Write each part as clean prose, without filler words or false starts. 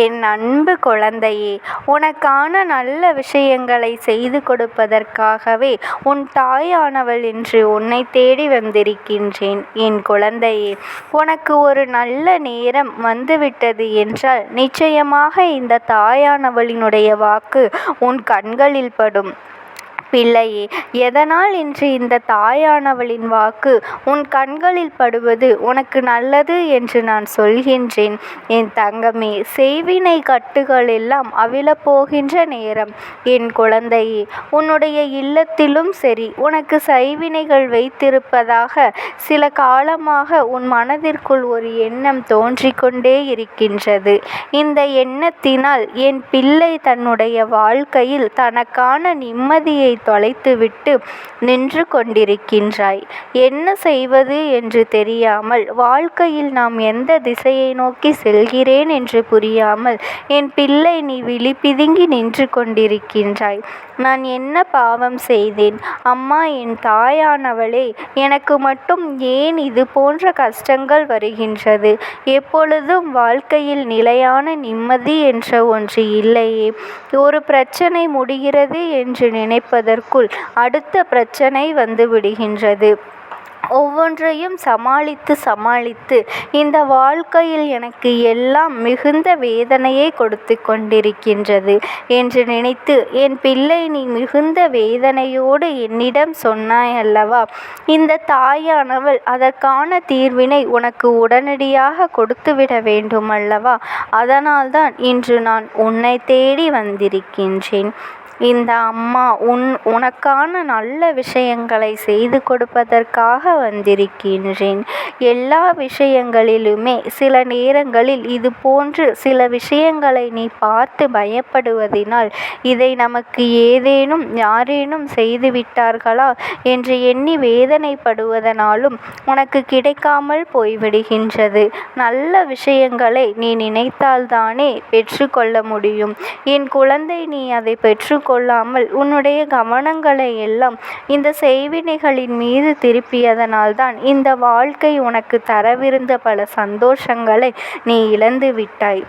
என் அன்பு குழந்தையே, உனக்கான நல்ல விஷயங்களை செய்து கொடுப்பதற்காகவே உன் தாயானவள் இன்று உன்னை தேடி வந்திருக்கின்றேன். என் குழந்தையே, உனக்கு ஒரு நல்ல நேரம் வந்துவிட்டது என்றால் நிச்சயமாக இந்த தாயானவளினுடைய வாக்கு உன் கண்களில் படும். பிள்ளையே, எதனால் இன்று இந்த தாயானவளின் வாக்கு உன் கண்களில் படுவது உனக்கு நல்லது என்று நான் சொல்கின்றேன். என் தங்கமே, செய்வினை கட்டுகள் எல்லாம் அவிழப்போகின்ற நேரம். என் குழந்தையே, உன்னுடைய இல்லத்திலும் சரி, உனக்கு செய்வினைகள் வைத்திருப்பதாக சில காலமாக உன் மனதிற்குள் ஒரு எண்ணம் தோன்றிக்கொண்டே இருக்கின்றது. இந்த எண்ணத்தினால் என் பிள்ளை தன்னுடைய வாழ்க்கையில் தனக்கான நிம்மதியை தொலைத்துவிட்டு நின்று கொண்டிருக்கின்றாய். என்ன செய்வது என்று தெரியாமல், வாழ்க்கையில் நாம் எந்த திசையை நோக்கி செல்கிறேன் என்று புரியாமல் என் பிள்ளை நீ விழிபிதுங்கி நின்று கொண்டிருக்கின்றாய். நான் என்ன பாவம் செய்தேன் அம்மா? என் தாயானவளே, எனக்கு மட்டும் ஏன் இது போன்ற கஷ்டங்கள் வருகின்றது? எப்பொழுதும் வாழ்க்கையில் நிலையான நிம்மதி என்ற ஒன்று இல்லையே. ஒரு பிரச்சனை முடிகிறது என்று நினைப்பதற்குள் அடுத்த பிரச்சனை வந்து விடுகின்றது. ஒவ்வொன்றையும் சமாளித்து இந்த வாழ்க்கையில் எனக்கு எல்லாம் மிகுந்த வேதனையை கொடுத்து கொண்டிருக்கின்றது என்று நினைத்து என் பிள்ளை நீ மிகுந்த வேதனையோடு என்னிடம் சொன்னாய் அல்லவா? இந்த தாயானவள் அதற்கான தீர்வினை உனக்கு உடனடியாக கொடுத்துவிட வேண்டும் அல்லவா? அதனால்தான் இன்று நான் உன்னை தேடி வந்திருக்கின்றேன். இந்த அம்மா உனக்கான நல்ல விஷயங்களை செய்து கொடுப்பதற்காக வந்திருக்கின்றேன். எல்லா விஷயங்களிலுமே சில நேரங்களில் இது போன்று சில விஷயங்களை நீ பார்த்து பயப்படுவதினால் இதை நமக்கு ஏதேனும் யாரேனும் செய்துவிட்டார்களா என்று எண்ணி வேதனைப்படுவதனாலும் உனக்கு கிடைக்காமல் போய்விடுகின்றது. நல்ல விஷயங்களை நீ நினைத்தால்தானே பெற்றுக்கொள்ள முடியும். என் குழந்தை, நீ அதை பெற்றுக்கொள்ளாமல் உன்னுடைய கவனங்களை எல்லாம் இந்த செய்வினைகளின் மீது திருப்பியதனால்தான் இந்த வாழ்க்கை உனக்கு தரவிருந்த பல சந்தோஷங்களை நீ இழந்து விட்டாய்.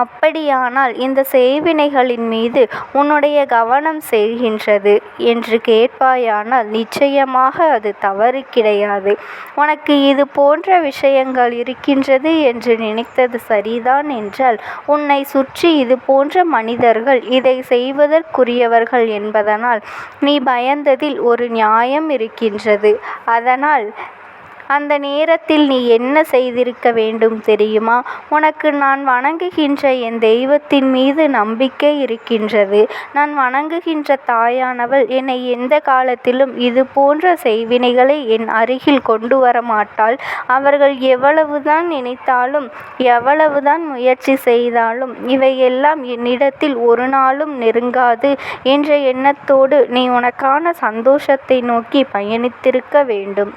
அப்படியானால் இந்த செய்வினைகளின் மீது உன்னுடைய கவனம் செல்கின்றது என்று கேட்பாயானால் நிச்சயமாக அது தவறு கிடையாது. உனக்கு இது போன்ற விஷயங்கள் இருக்கின்றது என்று நினைத்தது சரிதான் என்றால் உன்னை சுற்றி இது போன்ற மனிதர்கள் இதை செய்வதற்குரியவர்கள் என்பதனால் நீ பயந்ததில் ஒரு நியாயம் இருக்கின்றது. அதனால் அந்த நேரத்தில் நீ என்ன செய்திருக்க வேண்டும் தெரியுமா? உனக்கு நான் வணங்குகின்ற என் தெய்வத்தின் மீது நம்பிக்கை இருக்கின்றது. நான் வணங்குகின்ற தாயானவள் என்னை எந்த காலத்திலும் இது போன்ற செய்வினைகளை என் அருகில் கொண்டு வர மாட்டாள். அவர்கள் எவ்வளவுதான் நினைத்தாலும் எவ்வளவுதான் முயற்சி செய்தாலும் இவையெல்லாம் என்னிடத்தில் ஒரு நாளும் நெருங்காது என்ற எண்ணத்தோடு நீ உனக்கான சந்தோஷத்தை நோக்கி பயணித்திருக்க வேண்டும்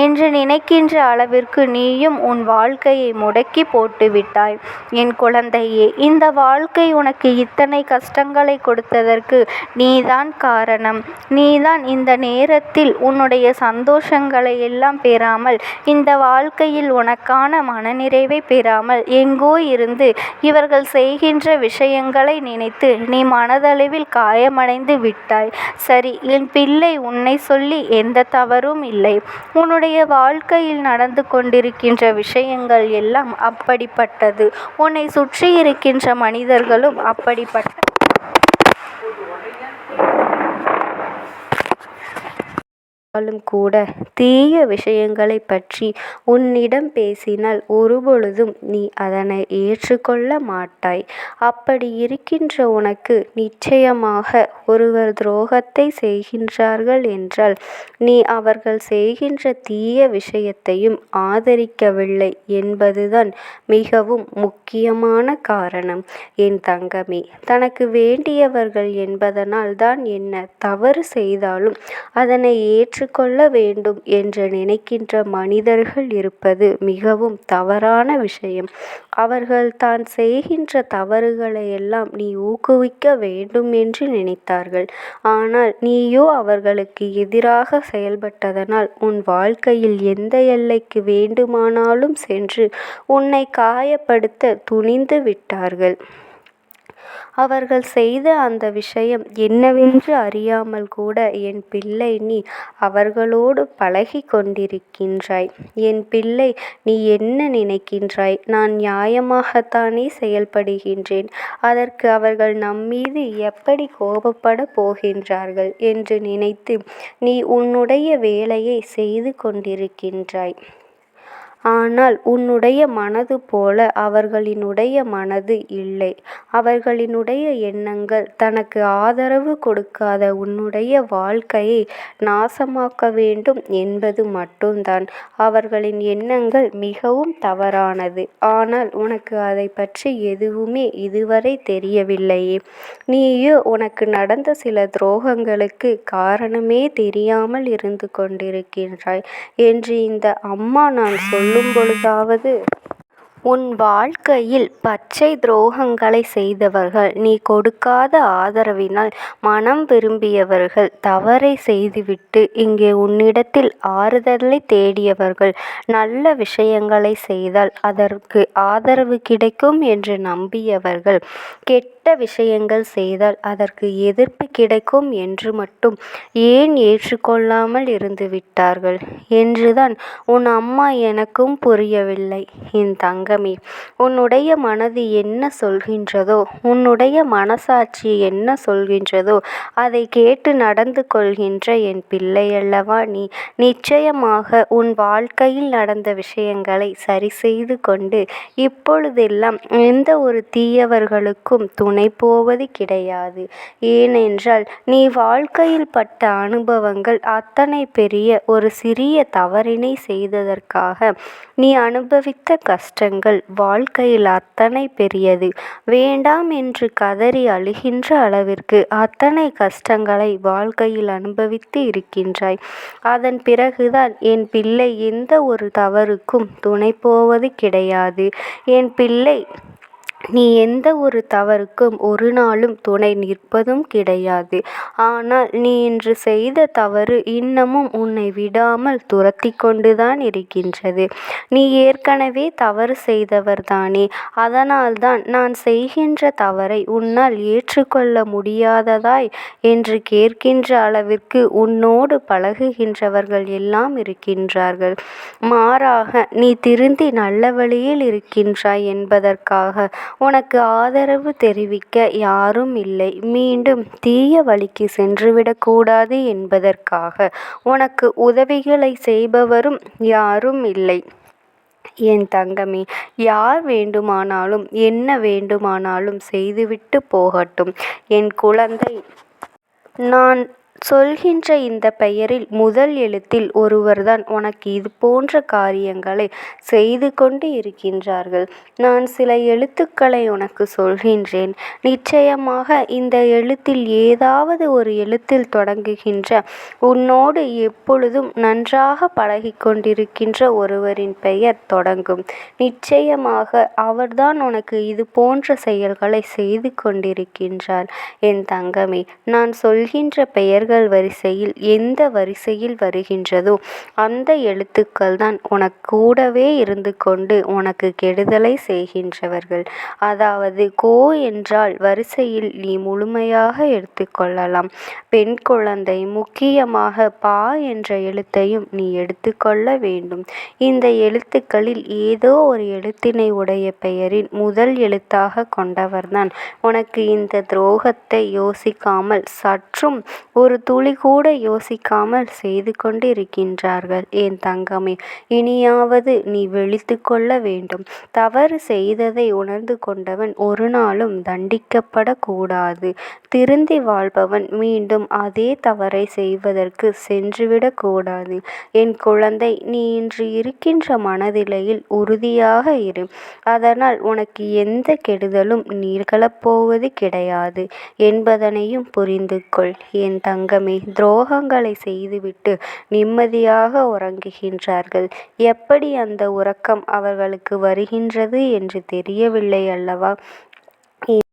என்று நினைக்கின்ற அளவிற்கு நீயும் உன் வாழ்க்கையை முடக்கி போட்டு விட்டாய். என் குழந்தையே, இந்த வாழ்க்கை உனக்கு இத்தனை கஷ்டங்களை கொடுத்ததற்கு நீதான் காரணம். நீதான் இந்த நேரத்தில் உன்னுடைய சந்தோஷங்களை எல்லாம் பெறாமல், இந்த வாழ்க்கையில் உனக்கான மனநிறைவை பெறாமல் எங்கோ இருந்து இவர்கள் செய்கின்ற விஷயங்களை நினைத்து நீ மனதளவில் காயமடைந்து விட்டாய். சரி, என் பிள்ளை, உன்னை சொல்லி எந்த தவறும் இல்லை. உன்னுடைய வாழ்க்கையில் நடந்து கொண்டிருக்கின்ற விஷயங்கள் எல்லாம் அப்படிப்பட்டது. உன்னை சுற்றி இருக்கின்ற மனிதர்களும் அப்படிப்பட்ட கூட தீய விஷயங்களை பற்றி உன்னிடம் பேசினால் ஒருபொழுதும் நீ அதனை ஏற்றுக்கொள்ள மாட்டாய். அப்படி இருக்கின்ற உனக்கு நிச்சயமாக ஒருவர் துரோகத்தை செய்கின்றார்கள் என்றால் நீ அவர்கள் செய்கின்ற தீய விஷயத்தையும் ஆதரிக்கவில்லை என்பதுதான் மிகவும் முக்கியமான காரணம். என் தங்கமே, தனக்கு வேண்டியவர்கள் என்பதனால் தான் என்ன தவறு செய்தாலும் அதனை ஏற்று ஏற்றுக்கொள்ள வேண்டும் என்று நினைக்கின்ற மனிதர்கள் இருப்பது மிகவும் தவறான விஷயம். அவர்கள் தான் செய்கின்ற தவறுகளை எல்லாம் நீ ஊக்குவிக்க வேண்டும் என்று நினைத்தார்கள். ஆனால் நீயோ அவர்களுக்கு எதிராக செயல்பட்டதனால் உன் வாழ்க்கையில் எந்த எல்லைக்கு வேண்டுமானாலும் சென்று உன்னை காயப்படுத்த துணிந்து விட்டார்கள். அவர்கள் செய்த அந்த விஷயம் என்னவென்று அறியாமல் கூட என் பிள்ளை நீ அவர்களோடு பழகி கொண்டிருக்கின்றாய். என் பிள்ளை, நீ என்ன நினைக்கின்றாய்? நான் நியாயமாகத்தானே செயல்படுகின்றேன். அதற்கு அவர்கள் நம்மீது எப்படி கோபப்பட போகின்றார்கள் என்று நினைத்து நீ உன்னுடைய வேலையை செய்து கொண்டிருக்கின்றாய். ஆனால் உன்னுடைய மனது போல அவர்களினுடைய மனது இல்லை. அவர்களினுடைய எண்ணங்கள் தனக்கு ஆதரவு கொடுக்காத உன்னுடைய வாழ்க்கையை நாசமாக்க வேண்டும் என்பது மட்டும்தான். அவர்களின் எண்ணங்கள் மிகவும் தவறானது. ஆனால் உனக்கு அதை பற்றி எதுவுமே இதுவரை தெரியவில்லையே. நீயோ உனக்கு நடந்த சில துரோகங்களுக்கு காரணமே தெரியாமல் இருந்து கொண்டிருக்கின்றாய் என்று இந்த அம்மா நான் சொல்லும் பொழுதாவது, உன் வாழ்க்கையில் பச்சை துரோகங்களை செய்தவர்கள், நீ கொடுக்காத ஆதரவினால் மனம் விரும்பியவர்கள், தவறை செய்துவிட்டு இங்கே உன்னிடத்தில் ஆறுதலை தேடியவர்கள், நல்ல விஷயங்களை செய்தால் அதற்கு ஆதரவு கிடைக்கும் என்று நம்பியவர்கள், கெட்ட விஷயங்கள் செய்தால் அதற்கு எதிர்ப்பு கிடைக்கும் என்று மட்டும் ஏன் ஏற்றுக்கொள்ளாமல் இருந்து விட்டார்கள் என்றுதான் உன் அம்மா எனக்கும் புரியவில்லை. என் தங்கமே, உன்னுடைய மனது என்ன சொல்கின்றதோ, உன்னுடைய மனசாட்சி என்ன சொல்கின்றதோ அதை கேட்டு நடந்து கொள்கின்ற என் பிள்ளையல்லவா நீ. நிச்சயமாக உன் வாழ்க்கையில் நடந்த விஷயங்களை சரி செய்து கொண்டு இப்பொழுதெல்லாம் எந்த ஒரு தீயவர்களுக்கும் துணை போவது கிடையாது. ஏனென்றால் நீ வாழ்க்கையில் பட்ட அனுபவங்கள் அத்தனை பெரிய ஒரு சிறிய தவறினை செய்ததற்காக நீ அனுபவித்த கஷ்டங்கள் வாழ்க்கையில் அத்தனை பெரியது. வேண்டாம் என்று கதறி அழுகின்ற அளவிற்கு அத்தனை கஷ்டங்களை வாழ்க்கையில் அனுபவித்து இருக்கின்றாய். அதன் பிறகுதான் என் பிள்ளை எந்த ஒரு தவறுக்கும் துணை போவது கிடையாது. என் பிள்ளை, நீ எந்த ஒரு தவறுக்கும் ஒரு நாளும் துணை நிற்பதும் கிடையாது. ஆனால் நீ இன்று செய்த தவறு இன்னமும் உன்னை விடாமல் துரத்தி கொண்டுதான் இருக்கின்றது. நீ ஏற்கனவே தவறு செய்தவர்தானே. அதனால்தான் நான் செய்கின்ற தவறை உன்னால் ஏற்றுக்கொள்ள முடியாததாய் என்று கேட்கின்ற அளவிற்கு உன்னோடு பழகுகின்றவர்கள் எல்லாம் இருக்கின்றார்கள். மாறாக நீ திருந்தி நல்ல வழியில் இருக்கின்றாய் என்பதற்காக உனக்கு ஆதரவு தெரிவிக்க யாரும் இல்லை. மீண்டும் தீய வழிக்கு சென்றுவிடக்கூடாது என்பதற்காக உனக்கு உதவிகளை செய்பவரும் யாரும் இல்லை. என் தங்கமே, யார் வேண்டுமானாலும் என்ன வேண்டுமானாலும் செய்துவிட்டு போகட்டும். என் குழந்தை, நான் சொல்கின்ற இந்த பெயரில் முதல் எழுத்தில் ஒருவர்தான் உனக்கு இது போன்ற காரியங்களை செய்து கொண்டு இருக்கின்றார்கள். நான் சில எழுத்துக்களை உனக்கு சொல்கின்றேன். நிச்சயமாக இந்த எழுத்தில் ஏதாவது ஒரு எழுத்தில் தொடங்குகின்ற உன்னோடு எப்பொழுதும் நன்றாக பழகி கொண்டிருக்கின்ற ஒருவரின் பெயர் தொடங்கும். நிச்சயமாக அவர்தான் உனக்கு இது போன்ற செயல்களை செய்து கொண்டிருக்கின்றார். என் தங்கமே, நான் சொல்கின்ற பெயர்கள் வரிசையில் எந்த வரிசையில் வருகின்றதோ அந்த எழுத்துக்கள் தான் உனக்கு கூடவே இருந்து கொண்டு உனக்கு கெடுதலை செய்கின்றவர்கள். அதாவது கோ என்றால் வரிசையில் நீ முழுமையாக எடுத்துக்கொள்ளலாம். பெண் குழந்தை, முக்கியமாக பா என்ற எழுத்தையும் நீ எடுத்துக்கொள்ள வேண்டும். இந்த எழுத்துக்களில் ஏதோ ஒரு எழுத்தினை உடைய பெயரின் முதல் எழுத்தாக கொண்டவர்தான் உனக்கு இந்த துரோகத்தை யோசிக்காமல், சற்றும் ஒரு துளி கூட யோசிக்காமல் செய்து கொண்டு இருக்கின்றார்கள். என் தங்கமே, இனியாவது நீ விழித்து கொள்ள வேண்டும். தவறு செய்ததை உணர்ந்து கொண்டவன் ஒரு நாளும் தண்டிக்கப்படக்கூடாது. திருந்தி வாழ்பவன் மீண்டும் அதே தவறை செய்வதற்கு சென்றுவிடக்கூடாது. என் குழந்தை, நீ இன்று இருக்கின்ற மனநிலையில் உறுதியாக இரு. அதனால் உனக்கு எந்த கெடுதலும் நிகழப்போவது கிடையாது என்பதனையும் புரிந்து கொள். என் தங்கமே, தங்கமே, துரோகங்களை செய்துவிட்டு நிம்மதியாக உறங்குகின்றார்கள். எப்படி அந்த உறக்கம் அவர்களுக்கு வருகின்றது என்று தெரியவில்லை அல்லவா?